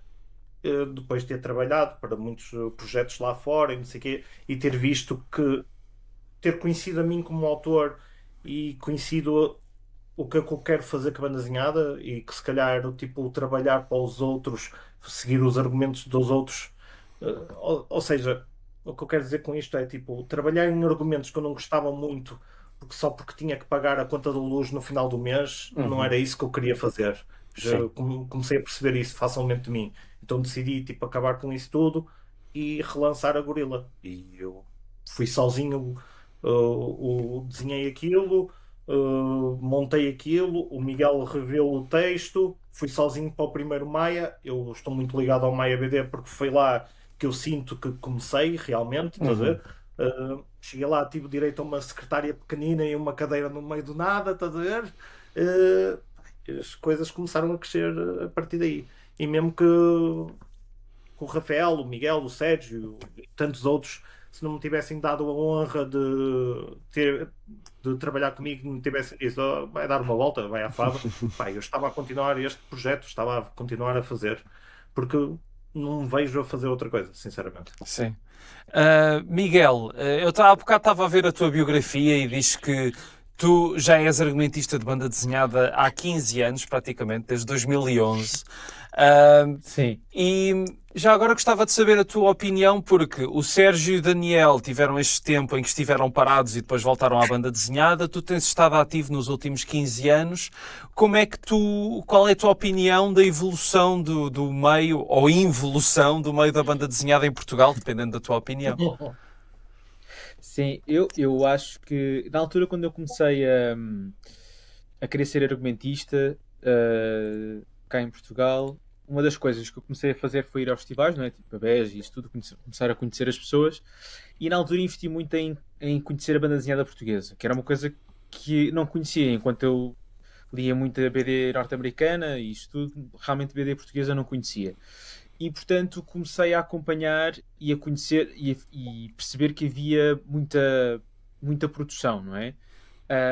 depois de ter trabalhado para muitos projetos lá fora e não sei o quê, e ter conhecido a mim como autor, e conhecido o que é que eu quero fazer com a banda desenhada, e que se calhar tipo, trabalhar para os outros, seguir os argumentos dos outros, ou seja, o que eu quero dizer com isto é tipo, trabalhar em argumentos que eu não gostava muito, só porque tinha que pagar a conta da luz no final do mês, não era isso que eu queria fazer. Já comecei a perceber isso facilmente de mim, então decidi tipo, acabar com isso tudo e relançar a Gorila. E eu fui sozinho, desenhei aquilo, montei aquilo, o Miguel reveu o texto, fui sozinho para o primeiro Maia. Eu estou muito ligado ao Maia BD porque foi lá que eu sinto que comecei realmente, estás a ver? Cheguei lá, tive direito a uma secretária pequenina e uma cadeira no meio do nada, estás a ver? As coisas começaram a crescer a partir daí. E mesmo que o Rafael, o Miguel, o Sérgio e tantos outros, se não me tivessem dado a honra de trabalhar comigo, me tivessem dito, vai dar uma volta, vai à fava, eu estava a continuar este projeto, estava a continuar a fazer, porque não me vejo a fazer outra coisa, sinceramente. Sim. Miguel, eu há bocado estava a ver a tua biografia e diz que tu já és argumentista de banda desenhada há 15 anos, praticamente, desde 2011. Sim. E já agora gostava de saber a tua opinião, porque o Sérgio e o Daniel tiveram este tempo em que estiveram parados e depois voltaram à banda desenhada. Tu tens estado ativo nos últimos 15 anos. Qual é a tua opinião da evolução do meio, ou involução do meio da banda desenhada em Portugal, dependendo da tua opinião? Sim, eu acho que na altura quando eu comecei a querer ser argumentista cá em Portugal, uma das coisas que eu comecei a fazer foi ir aos festivais, não é? Tipo a BES e isso tudo, começar a conhecer as pessoas, e na altura investi muito em conhecer a banda desenhada portuguesa, que era uma coisa que não conhecia enquanto eu lia muito a BD norte-americana e isto tudo, realmente BD portuguesa não conhecia. E portanto comecei a acompanhar e a conhecer e perceber que havia muita produção, não é?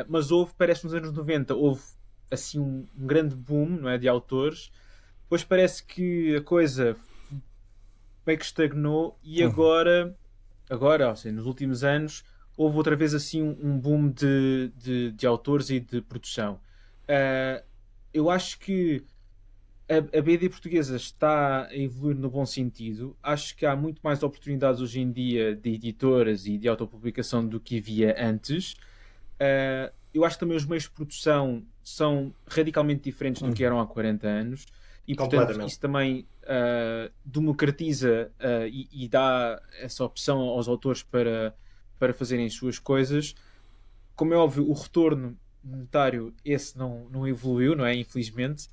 Mas parece nos anos 90, houve assim um grande boom, não é, de autores. Depois parece que a coisa meio que estagnou e agora, ou seja, nos últimos anos, houve outra vez assim um boom de autores e de produção. Eu acho que a BD portuguesa está a evoluir no bom sentido. Acho que há muito mais oportunidades hoje em dia de editoras e de autopublicação do que havia antes. Eu acho que também os meios de produção são radicalmente diferentes do que eram há 40 anos. E, portanto, isso também democratiza e dá essa opção aos autores para fazerem as suas coisas. Como é óbvio, o retorno monetário esse não evoluiu, não é? Infelizmente.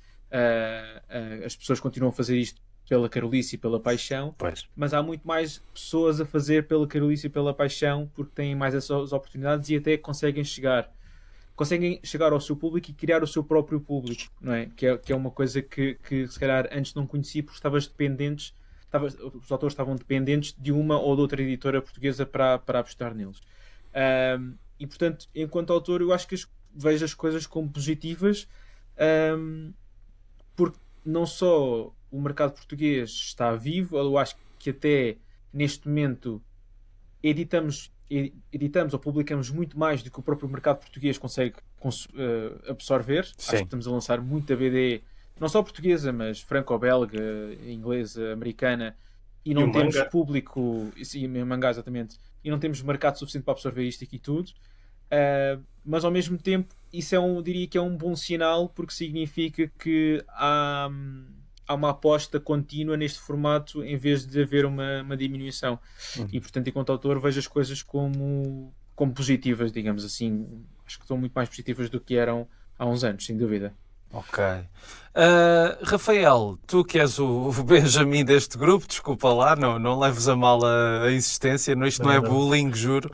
As pessoas continuam a fazer isto pela carolice e pela paixão, mas há muito mais pessoas a fazer pela carolice e pela paixão porque têm mais essas oportunidades e até conseguem chegar ao seu público e criar o seu próprio público, não é? Que é uma coisa que se calhar antes não conhecia porque os autores estavam dependentes de uma ou de outra editora portuguesa para apostar neles. E portanto, enquanto autor, eu acho que vejo as coisas como positivas, porque não só o mercado português está vivo, eu acho que até neste momento editamos ou publicamos muito mais do que o próprio mercado português consegue absorver. Acho que estamos a lançar muita BD, não só portuguesa, mas franco-belga, inglesa, americana, e não temos manga. Público, e mangá exatamente, e não temos mercado suficiente para absorver isto aqui tudo. Mas ao mesmo tempo isso diria que é um bom sinal, porque significa que há uma aposta contínua neste formato em vez de haver uma diminuição. E portanto, enquanto autor, vejo as coisas como positivas, digamos assim. Acho que são muito mais positivas do que eram há uns anos, sem dúvida. Ok. Rafael, tu que és o Benjamin deste grupo, desculpa lá, não leves a mal a insistência, isto não é bullying, juro.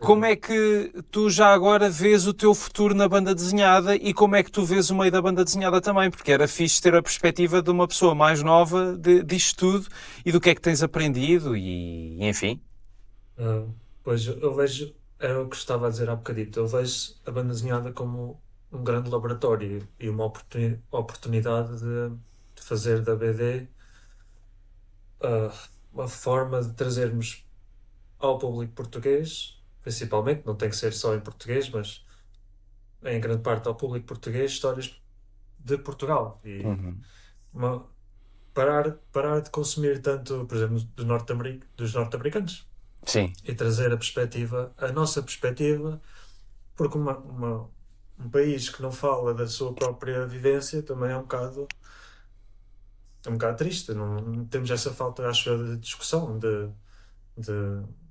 Como é que tu já agora vês o teu futuro na banda desenhada e como é que tu vês o meio da banda desenhada também? Porque era fixe ter a perspectiva de uma pessoa mais nova disto tudo e do que é que tens aprendido e enfim. Pois, eu vejo, era o que estava a dizer há bocadito, eu vejo a banda desenhada como um grande laboratório e uma oportunidade de fazer da BD uma forma de trazermos ao público português, principalmente, não tem que ser só em português, mas em grande parte ao público português, histórias de Portugal. E parar de consumir tanto, por exemplo, dos norte-americanos. Sim. E trazer a nossa perspectiva, porque um país que não fala da sua própria vivência também é um bocado triste. Não temos essa falta, acho eu, de discussão, de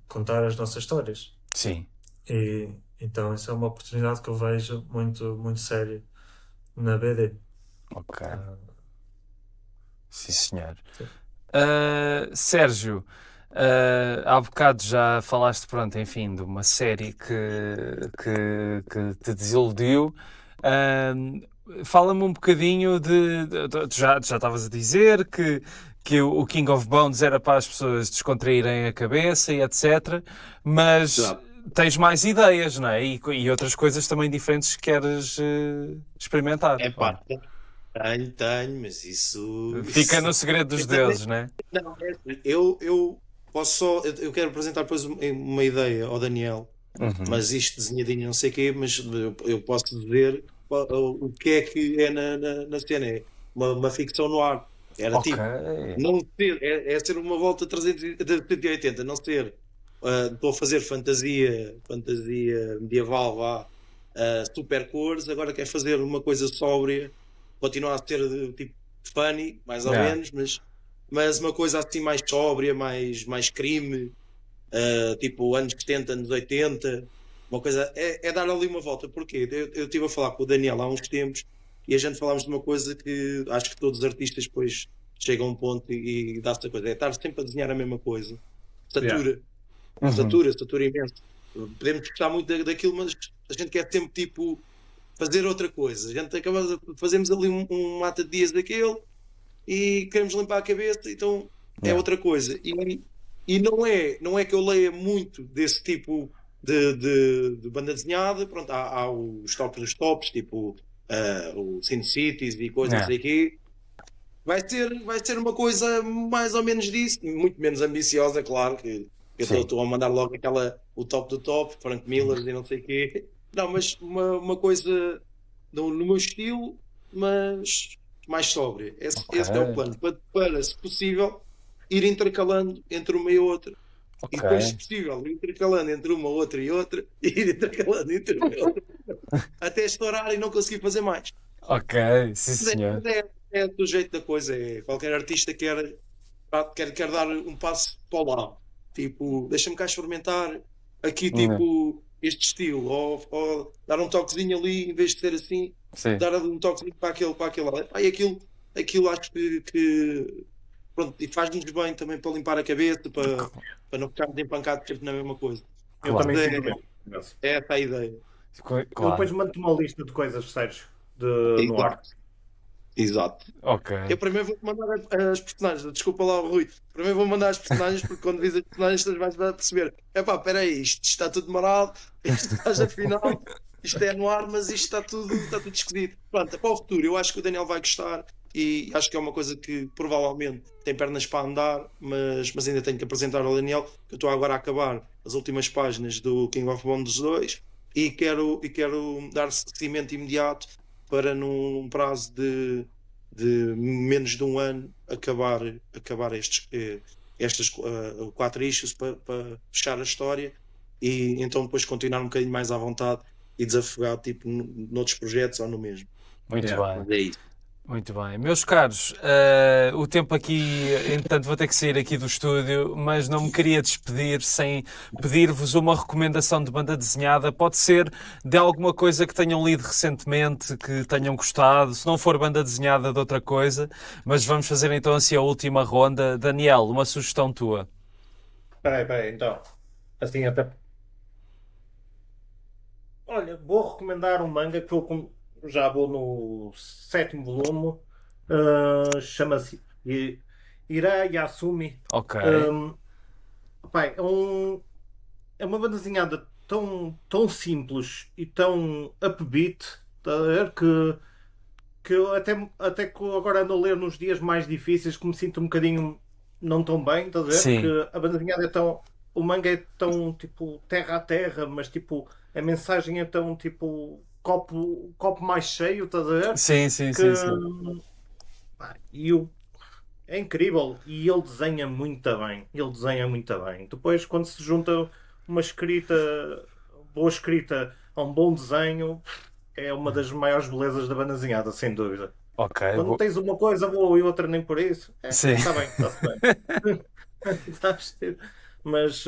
contar as nossas histórias. Sim. E então essa é uma oportunidade que eu vejo muito, muito séria na BD. Ok. Sim, senhor. Sérgio, há bocado já falaste, pronto, enfim, de uma série que te desiludiu. Fala-me um bocadinho tu já estavas a dizer que o King of Bones era para as pessoas descontraírem a cabeça e etc. Mas tens mais ideias, não é? E outras coisas também diferentes que queres experimentar. Tenho, mas isso... Fica no segredo dos deuses, não é? Não, eu posso só... Eu quero apresentar depois uma ideia ao Daniel, Uhum. mas isto desenhadinho não sei o quê, mas eu posso dizer o que é na cena. É uma ficção no ar. Era Ok. tipo, não ser, é ser uma volta 380, não ser. Estou a fazer fantasia medieval, vá, super cores, agora quero fazer uma coisa sóbria, continuar a ser tipo funny, mais ou Yeah. menos, mas uma coisa assim mais sóbria, mais crime, tipo anos 70, anos 80, uma coisa, é dar ali uma volta. Porquê? Eu estive a falar com o Daniel há uns tempos e a gente falámos de uma coisa que acho que todos os artistas depois chegam a um ponto e dá-se a coisa, é estar sempre a desenhar a mesma coisa. Satura, Uhum. satura imenso. Podemos gostar muito daquilo, mas a gente quer sempre tipo fazer outra coisa. A gente fazemos ali um mata de dias daquele e queremos limpar a cabeça, então é Yeah. outra coisa. E não é que eu leia muito desse tipo de banda desenhada. Pronto, há os tops dos tops, tipo o Sin Cities e coisas Yeah. assim aqui. Vai ser uma coisa mais ou menos disso, muito menos ambiciosa, claro, que eu Sim. estou a mandar logo o top do top, Frank Miller e não sei o quê. Não, mas uma coisa no meu estilo, mas mais sóbria. Esse é o plano. Para, se possível, ir intercalando entre uma e outra. Ok. E depois, se possível, ir intercalando entre uma, outra e outra, e ir intercalando entre uma e outra, até estourar e não conseguir fazer mais. Ok, sim senhor. É do jeito da coisa. Qualquer artista quer dar um passo para o lado. Tipo, deixa-me cá experimentar aqui, tipo, este estilo. Ou dar um toquezinho ali, em vez de ser assim, Sim. dar um toquezinho para aquele lado. E aquilo acho que pronto, e faz-nos bem também para limpar a cabeça, para não ficarmos empancados sempre na mesma coisa. Eu Claro. também sinto mesmo. É essa a ideia. Eu Claro. depois mando-te uma lista de coisas, Sérgio, no ar. Exato. Ok. Eu primeiro vou-te mandar as personagens. Desculpa lá, Rui. Primeiro vou mandar as personagens, porque quando vis as personagens tu vais perceber. Epá, espera aí, isto está tudo marado, isto está afinal, isto é no ar, mas isto está tudo esquisito. Pronto, para o futuro, eu acho que o Daniel vai gostar e acho que é uma coisa que provavelmente tem pernas para andar, mas ainda tenho que apresentar ao Daniel, que eu estou agora a acabar as últimas páginas do King of Bones 2 e quero dar seguimento imediato para num prazo de menos de um ano acabar estas 4 issues para fechar a história e então depois continuar um bocadinho mais à vontade e desafogar tipo noutros projetos ou no mesmo. Muito bem. Mas é isso. Muito bem. Meus caros, o tempo aqui, entretanto vou ter que sair aqui do estúdio, mas não me queria despedir sem pedir-vos uma recomendação de banda desenhada. Pode ser de alguma coisa que tenham lido recentemente, que tenham gostado, se não for banda desenhada de outra coisa, mas vamos fazer então assim a última ronda. Daniel, uma sugestão tua. Espera aí, então. Assim até... Olha, vou recomendar um manga que já vou no 7º volume. Chama-se Ira Yasumi. Ok. Pai, é uma banda desenhada tão simples e tão upbeat, tá a ver, que eu até que agora ando a ler nos dias mais difíceis que me sinto um bocadinho não tão bem, estás a ver? Sim. Que a banda desenhada é tão... O manga é tão tipo terra a terra, mas tipo a mensagem é tão tipo copo mais cheio, estás a ver? Sim, sim, Que, sim, sim. pá, é incrível e ele desenha muito bem. Ele desenha muito bem. Depois, quando se junta uma boa escrita a um bom desenho, é uma das maiores belezas da banda desenhada, sem dúvida. Ok. Quando tens uma coisa boa e outra nem por isso, Sim. está bem, está-se bem. Está a perceber? Mas,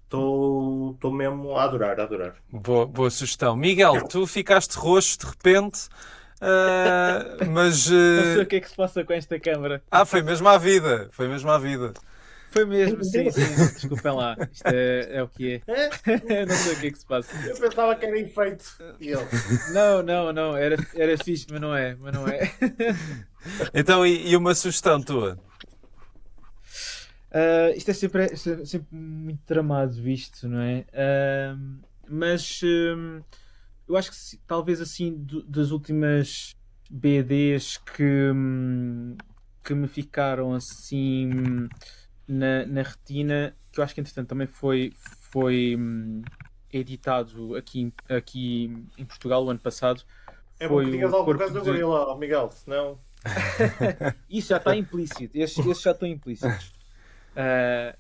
estou mesmo a adorar. Boa sugestão. Miguel, tu ficaste roxo de repente, mas... Não sei o que é que se passa com esta câmara. foi mesmo à vida. Foi mesmo à vida. Foi mesmo, sim. Desculpem lá. Isto é o que é. Não sei o que é que se passa. Eu pensava que era efeito. E ele... Não. Era fixe, mas não é. Então, e uma sugestão tua? Isto é sempre muito tramado, isto, não é? Mas eu acho que talvez assim das últimas BDs que me ficaram assim na retina, que eu acho que entretanto também foi foi editado aqui em Portugal o ano passado. É bom Foi que digas o algo por Corpo causa do de... gorila, Miguel, senão... Isso já está implícito. Esses já estão implícitos. É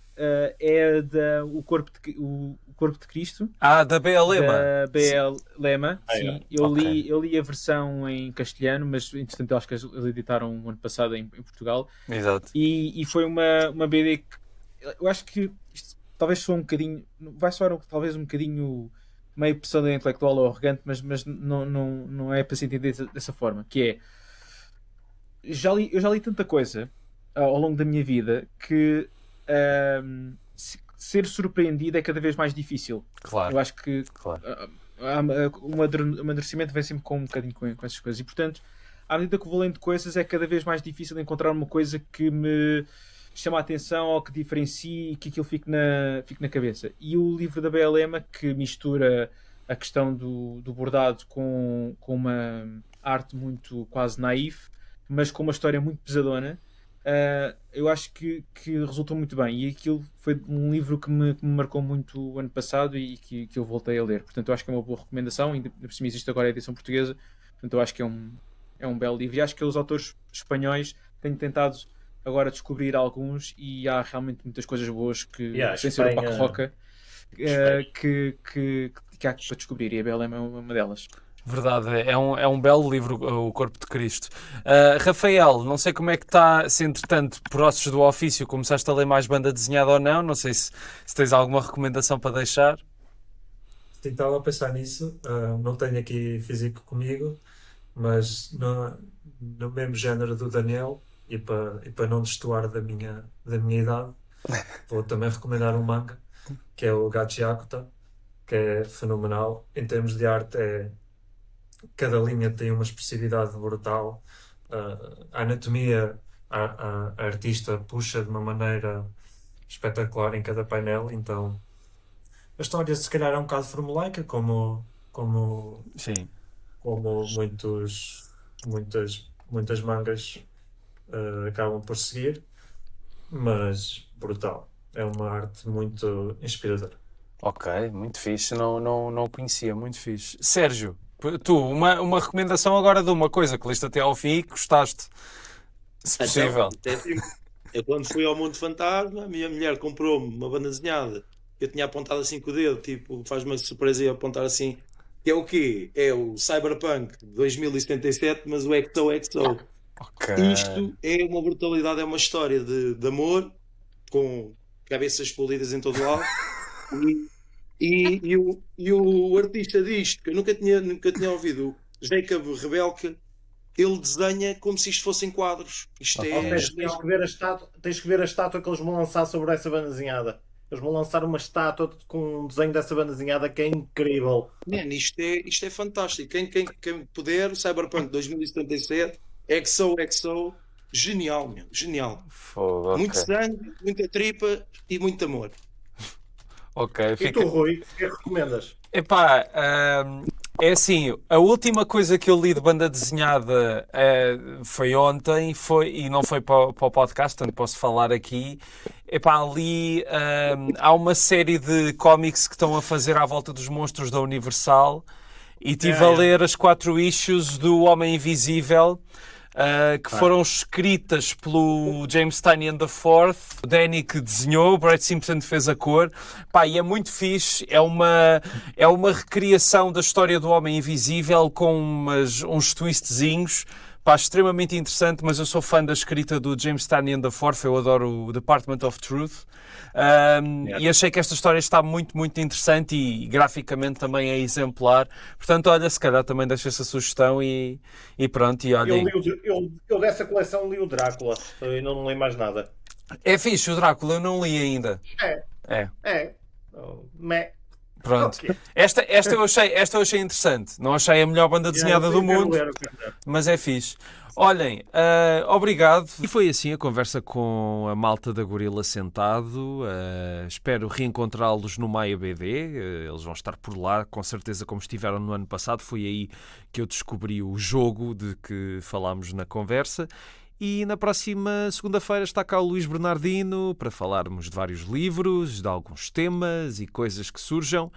o Corpo de Cristo, Da B.L. Lema. da B.L. Lema. Sim, eu ok. li a versão em castelhano, mas entretanto acho que eles editaram o ano passado em Portugal. Exato. E foi uma BD que eu acho que isto talvez soe um bocadinho, vai soar talvez um bocadinho meio pressão intelectual ou arrogante, mas não é para se entender dessa forma, que é eu já li tanta coisa ao longo da minha vida que ser surpreendido é cada vez mais difícil. Claro. Eu acho que Claro. o amadurecimento vem sempre com um bocadinho com essas coisas. E, portanto, à medida que vou lendo coisas, é cada vez mais difícil encontrar uma coisa que me chama a atenção ou que diferencie e que aquilo fique na cabeça. E o livro da B.L. Lema, que mistura a questão do bordado com uma arte muito quase naif, mas com uma história muito pesadona, eu acho que resultou muito bem. E aquilo foi um livro que me marcou muito o ano passado e que eu voltei a ler. Portanto, eu acho que é uma boa recomendação. Ainda por cima existe agora a edição portuguesa. Portanto, eu acho que é um belo livro. E acho que os autores espanhóis têm tentado agora descobrir alguns e há realmente muitas coisas boas que, sem ser o Paco Roca, que há para descobrir. E a BLM é uma delas. Verdade, é um belo livro, O Corpo de Cristo. Rafael, não sei como é que está, se entretanto, por ossos do ofício, começaste a ler mais banda desenhada ou não sei se tens alguma recomendação para deixar. Sim, estava a pensar nisso. Não tenho aqui físico comigo, mas no mesmo género do Daniel, e para não destoar da minha idade, vou também recomendar um manga, que é o Gachiakuta, que é fenomenal. Em termos de arte, cada linha tem uma expressividade brutal. A anatomia, a artista puxa de uma maneira espetacular em cada painel. Então, a história se calhar é um bocado formulaica, como Sim. muitas mangas acabam por seguir, mas brutal. É uma arte muito inspiradora. Ok, muito fixe, não conhecia, muito fixe. Sérgio, tu, uma recomendação agora de uma coisa que leste até ao fim e que gostaste, se possível. Eu quando fui ao Mundo Fantasma, a minha mulher comprou-me uma banda desenhada. Eu tinha apontado assim com o dedo, tipo, faz-me uma surpresa e apontar assim. Que é o quê? É o Cyberpunk 2077, mas o XOXO. Ok. Isto é uma brutalidade, é uma história de amor, com cabeças explodidas em todo lado. E o artista disto, que eu nunca tinha ouvido, Jacob Rebelka, ele desenha como se isto fossem quadros. Isto é genial. Tens que ver a estátua que eles vão lançar sobre essa banda desenhada. Eles vão lançar uma estátua com um desenho dessa banda desenhada que é incrível. Man, isto é fantástico. Quem puder, o Cyberpunk 2077, XOXO, genial, meu, genial. Fogo, Muito ok. sangue, muita tripa e muito amor. Ok, E fica... tu, Rui, o que recomendas? Epá, é assim, a última coisa que eu li de banda desenhada foi ontem, e não foi para o podcast, portanto posso falar aqui. Epá, ali há uma série de cómics que estão a fazer à volta dos monstros da Universal e estive a ler as 4 issues do Homem Invisível, que foram escritas pelo James Tynion IV, o Danny que desenhou, o Brad Simpson fez a cor. Pá, e é muito fixe, é uma recriação da história do Homem Invisível com uns twistzinhos. Pá, extremamente interessante, mas eu sou fã da escrita do James Tynion IV, eu adoro o Department of Truth. E achei que esta história está muito, muito interessante e graficamente também é exemplar. Portanto, olha, se calhar também deixo essa sugestão e pronto, e olhem. Eu dessa coleção li o Drácula e não li mais nada. É fixe, o Drácula eu não li ainda. Pronto. Okay. Esta eu achei interessante. Não achei a melhor banda desenhada do mundo, mas é fixe. Olhem, obrigado. E foi assim a conversa com a malta da Gorila Sentado. Espero reencontrá-los no Maia BD. Eles vão estar por lá, com certeza, como estiveram no ano passado. Foi aí que eu descobri o jogo de que falámos na conversa. E na próxima segunda-feira está cá o Luís Bernardino para falarmos de vários livros, de alguns temas e coisas que surjam.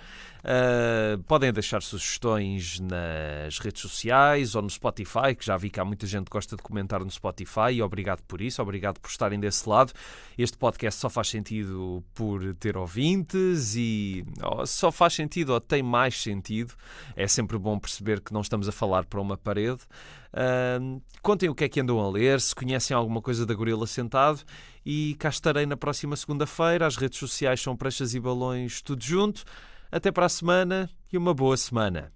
Podem deixar sugestões nas redes sociais ou no Spotify, que já vi que há muita gente que gosta de comentar no Spotify, e obrigado por isso, obrigado por estarem desse lado. Este podcast só faz sentido por ter ouvintes e só faz sentido ou tem mais sentido. É sempre bom perceber que não estamos a falar para uma parede. Contem o que é que andam a ler, se conhecem alguma coisa da Gorila Sentado, e cá estarei na próxima segunda-feira. As redes sociais são Pranchas e Balões, tudo junto. Até para a semana e uma boa semana.